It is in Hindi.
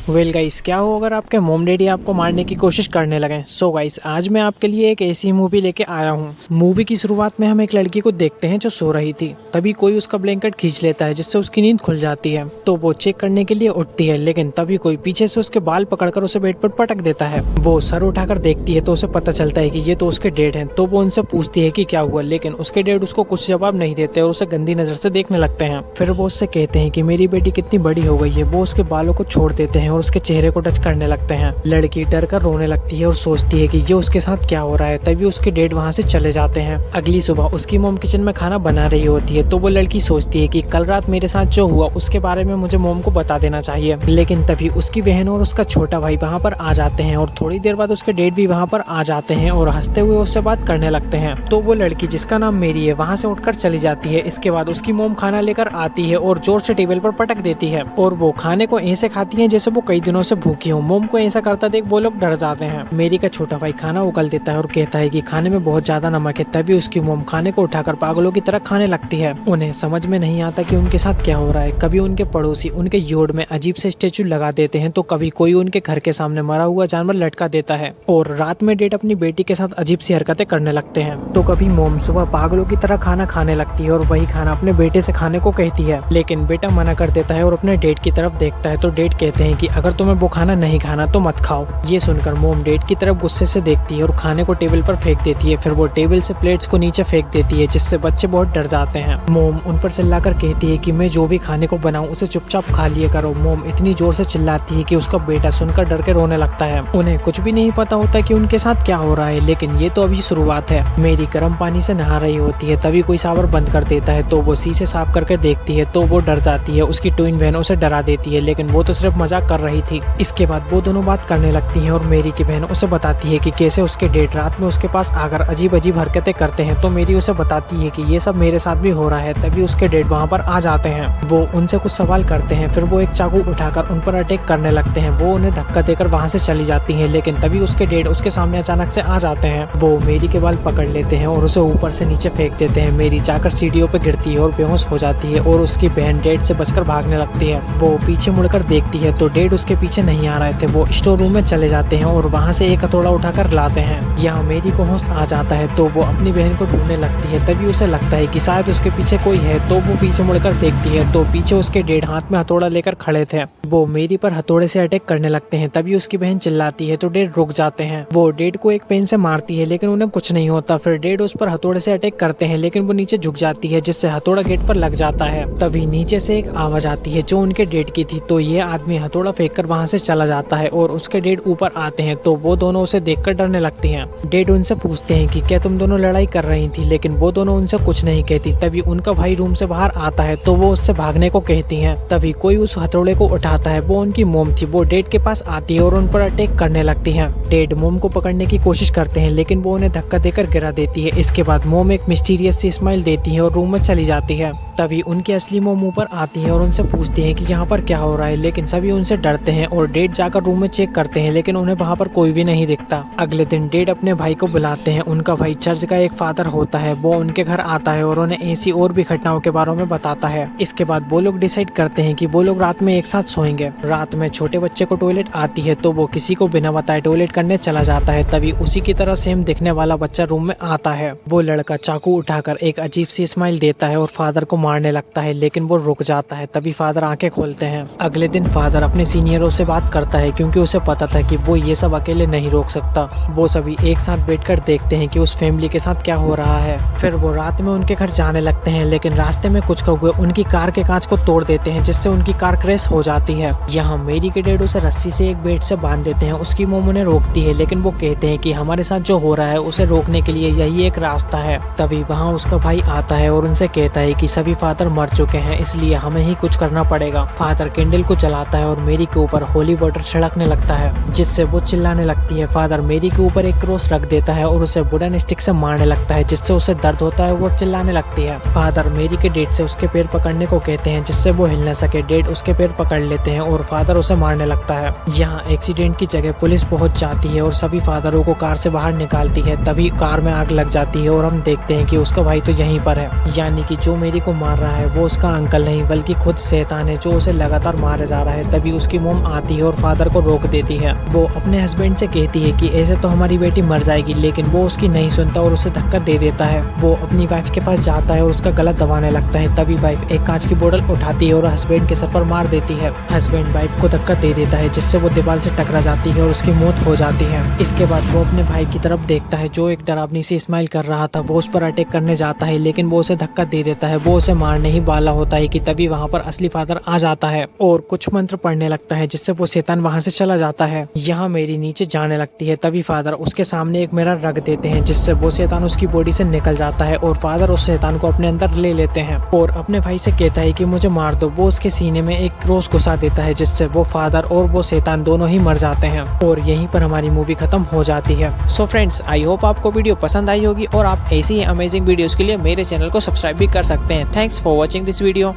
वेल गाइस, क्या हो अगर आपके मॉम डैडी आपको मारने की कोशिश करने लगे। सो गाइस, आज मैं आपके लिए एक ऐसी मूवी लेके आया हूँ। मूवी की शुरुआत में हम एक लड़की को देखते हैं जो सो रही थी। तभी कोई उसका ब्लैंकेट खींच लेता है जिससे उसकी नींद खुल जाती है। तो वो चेक करने के लिए उठती है, लेकिन तभी कोई पीछे से उसके बाल पकड़कर उसे बेड पर पटक देता है। वो सर उठाकर देखती है तो उसे पता चलता है कि ये तो उसके डैड हैं। तो वो उनसे पूछती है कि क्या हुआ, लेकिन उसके डैड उसको कुछ जवाब नहीं देते और उसे गंदी नजर से देखने लगते हैं। फिर वो उससे कहते हैं कि मेरी बेटी कितनी बड़ी हो गई है। वो उसके बालों को छोड़ देते हैं और उसके चेहरे को टच करने लगते हैं। लड़की डर कर रोने लगती है और सोचती है कि ये उसके साथ क्या हो रहा है। तभी उसके डैड वहाँ से चले जाते हैं। अगली सुबह उसकी मॉम किचन में खाना बना रही होती है। तो वो लड़की सोचती है कि कल रात मेरे साथ जो हुआ उसके बारे में मुझे मॉम को बता देना चाहिए। लेकिन तभी उसकी बहन और उसका छोटा भाई वहाँ पर आ जाते हैं और थोड़ी देर बाद उसके डैड भी वहाँ पर आ जाते हैं और हंसते हुए उससे बात करने लगते हैं। तो वो लड़की, जिसका नाम मेरी है, वहाँ से उठकर चली जाती है। इसके बाद उसकी मॉम खाना लेकर आती है और जोर से टेबल पर पटक देती है और वो खाने को ऐसे खाती है जैसे वो कई दिनों से भूखी हो। मॉम को ऐसा करता देख वो लोग डर जाते हैं। मेरी का छोटा भाई खाना उगल देता है और कहता है कि खाने में बहुत ज्यादा नमक है। तभी उसकी मॉम खाने को उठाकर पागलों की तरह खाने लगती है। उन्हें समझ में नहीं आता कि उनके साथ क्या हो रहा है। कभी उनके पड़ोसी उनके यार्ड में अजीब से स्टेचू लगा देते हैं तो कभी कोई उनके घर के सामने मरा हुआ जानवर लटका देता है और रात में डैड अपनी बेटी के साथ अजीब सी हरकतें करने लगते हैं। तो कभी मॉम सुबह पागलों की तरह खाना खाने लगती है और वही खाना अपने बेटे से खाने को कहती है, लेकिन बेटा मना कर देता है और अपने डैड की तरफ देखता है। तो डैड कहते हैं कि अगर तुम्हें वो खाना नहीं खाना तो मत खाओ। ये सुनकर मॉम डैड की तरफ गुस्से से देखती है और खाने को टेबल पर फेंक देती है। फिर वो टेबल से प्लेट्स को नीचे फेंक देती है, जिससे बच्चे बहुत डर जाते हैं। मॉम उन पर चिल्लाकर कहती है कि मैं जो भी खाने को बनाऊं उसे चुपचाप खा लिया करो। मॉम इतनी जोर से चिल्लाती है कि उसका बेटा सुनकर डर के रोने लगता है। उन्हें कुछ भी नहीं पता होता कि उनके साथ क्या हो रहा है, लेकिन ये तो अभी शुरुआत है। मेरी गर्म पानी से नहा रही होती है, तभी कोई शावर बंद कर देता है। तो वो शीशे साफ करके देखती है तो वो डर जाती है। उसकी ट्विन बहन उसे डरा देती है, लेकिन वो तो सिर्फ मजाक कर रही थी। इसके बाद वो दोनों बात करने लगती हैं और मेरी की बहन उसे बताती है कि कैसे उसके डैड रात में उसके पास आकर अजीब अजीब हरकतें करते हैं। तो मेरी उसे बताती है कि ये सब मेरे साथ भी हो रहा है। तभी उसके डैड वहाँ पर आ जाते हैं। वो उनसे कुछ सवाल करते हैं, फिर वो एक चाकू उठाकर उन पर अटैक करने लगते हैं। वो उन्हें धक्का देकर वहाँ से चली जाती है, लेकिन तभी उसके डैड उसके सामने अचानक से आ जाते हैं। वो मेरी के बाल पकड़ लेते हैं और उसे ऊपर से नीचे फेंक देते हैं। मेरी जाकर सीढ़ियों पर गिरती है और बेहोश हो जाती है और उसकी बहन डैड से बचकर भागने लगती है। वो पीछे मुड़कर देखती है तो डैड उसके पीछे नहीं आ रहे थे। वो स्टोर रूम में चले जाते हैं और वहाँ से एक हथौड़ा उठाकर लाते हैं। यहाँ मेरी को होश आ जाता है तो वो अपनी बहन को ढूंढने लगती है। तभी उसे लगता है कि शायद उसके पीछे कोई है, तो वो पीछे मुड़कर देखती है तो पीछे उसके डैड हाथ में हथौड़ा लेकर खड़े थे। वो मेरी पर हथौड़े से अटैक करने लगते हैं। तभी उसकी बहन चिल्लाती है तो डैड रुक जाते हैं। वो डैड को एक पेन से मारती है, लेकिन उन्हें कुछ नहीं होता। फिर डैड उस पर हथौड़े से अटैक करते हैं, लेकिन वो नीचे झुक जाती है, जिससे हथौड़ा गेट पर लग जाता है। तभी नीचे से एक आवाज आती है जो उनके डैड की थी। तो ये आदमी हथौड़ा फेंककर वहाँ से चला जाता है और उसके डैड ऊपर आते हैं। तो वो दोनों उसे देखकर डरने लगती हैं। डैड उनसे पूछते हैं कि क्या तुम दोनों लड़ाई कर रही थी, लेकिन वो दोनों उनसे कुछ नहीं कहती। तभी उनका भाई रूम से बाहर आता है तो वो उससे भागने को कहती हैं। तभी कोई उस हथौड़े को उठाता है। वो उनकी मोम थी। वो डैड के पास आती है और उन पर अटैक करने लगती है। डैड मोम को पकड़ने की कोशिश करते हैं, लेकिन वो उन्हें धक्का देकर गिरा देती है। इसके बाद मोम एक मिस्टीरियस सी स्माइल देती है और रूम में चली जाती है। तभी उनकी असली मोम ऊपर आती है और उनसे पूछती है कि यहाँ पर क्या हो रहा है, लेकिन सभी उनसे डरते हैं और डैड जाकर रूम में चेक करते हैं, लेकिन उन्हें वहाँ पर कोई भी नहीं दिखता। अगले दिन डैड अपने भाई को बुलाते हैं। उनका भाई चर्च का एक फादर होता है। वो उनके घर आता है और उन्हें ऐसी और भी घटनाओं के बारे में बताता है। इसके बाद वो लोग डिसाइड करते हैं कि वो लोग रात में एक साथ सोएंगे। रात में छोटे बच्चे को टॉयलेट आती है तो वो किसी को बिना बताए टॉयलेट करने चला जाता है। तभी उसी की तरह सेम दिखने वाला बच्चा रूम में आता है। वो लड़का चाकू उठाकर एक अजीब सी स्माइल देता है और फादर को मारने लगता है, लेकिन वो रुक जाता है। तभी फादर आंखें खोलते हैं। अगले दिन फादर अपने सीनियरों से बात करता है, क्योंकि उसे पता था कि वो ये सब अकेले नहीं रोक सकता। वो सभी एक साथ बैठकर देखते हैं कि उस फैमिली के साथ क्या हो रहा है। फिर वो रात में उनके घर जाने लगते हैं, लेकिन रास्ते में कुछ कौवे उनकी कार के कांच को तोड़ देते हैं, जिससे उनकी कार क्रैश हो जाती है। यहाँ मेरी के डैड उसे रस्सी से एक बेड से बांध देते हैं। उसकी मोम उन्हें रोकती है, लेकिन वो कहते हैं कि हमारे साथ जो हो रहा है उसे रोकने के लिए यही एक रास्ता है। तभी वहाँ उसका भाई आता है और उनसे कहता है कि सभी फादर मर चुके हैं, इसलिए हमें ही कुछ करना पड़ेगा। फादर कैंडल को जलाता है और मेरी के ऊपर होली वाटर छिड़कने लगता है, जिससे वो चिल्लाने लगती है। फादर मेरी के ऊपर एक क्रॉस रख देता है और उसे वुडन स्टिक से मारने लगता है, जिससे उसे दर्द होता है। वो चिल्लाने लगती है। फादर मेरी के डैड से उसके पैर पकड़ने को कहते हैं, जिससे वो हिल न सके। डैड उसके पैर पकड़ लेते हैं और फादर उसे मारने लगता है। यहाँ एक्सीडेंट की जगह पुलिस पहुंच जाती है और सभी फादरों को कार से बाहर निकालती है। तभी कार में आग लग जाती है और हम देखते हैं कि उसका भाई तो यहीं पर है, यानी कि जो मेरी को मार रहा है वो उसका अंकल नहीं बल्कि खुद शैतान है, जो उसे लगातार मारे जा रहा है। तभी उसकी उसकी मोम आती है और फादर को रोक देती है। वो अपने हस्बैंड से कहती है कि ऐसे तो हमारी बेटी मर जाएगी, लेकिन वो उसकी नहीं सुनता और उसे धक्का दे देता है। वो अपनी वाइफ के पास जाता है और उसका गला दबाने लगता है। तभी वाइफ एक कांच की बोतल उठाती है और हस्बैंड के सर पर मार देती है। हस्बैंड वाइफ को धक्का दे देता है, जिससे वो दीवार से टकरा जाती है और उसकी मौत हो जाती है। इसके बाद वो अपने भाई की तरफ देखता है जो एक डरावनी सी स्माइल कर रहा था। वो उस पर अटैक करने जाता है, लेकिन वो उसे धक्का दे देता है। वो उसे मारने ही वाला होता है कि तभी वहाँ पर असली फादर आ जाता है और कुछ मंत्र पढ़ने लगता है, जिससे वो शैतान वहाँ से चला जाता है। यहाँ मेरी नीचे जाने लगती है। तभी फादर उसके सामने एक मिरर रख देते हैं, जिससे वो शैतान उसकी बॉडी से निकल जाता है और फादर उस शैतान को अपने अंदर ले लेते हैं और अपने भाई से कहता है कि मुझे मार दो। वो उसके सीने में एक क्रॉस घुसा देता है, जिससे वो फादर और वो शैतान दोनों ही मर जाते हैं और यहीं पर हमारी मूवी खत्म हो जाती है। सो फ्रेंड्स, आई होप आपको वीडियो पसंद आई होगी और आप ऐसी ही अमेजिंग वीडियोस के लिए मेरे चैनल को सब्सक्राइब भी कर सकते हैं। Thanks for watching this video.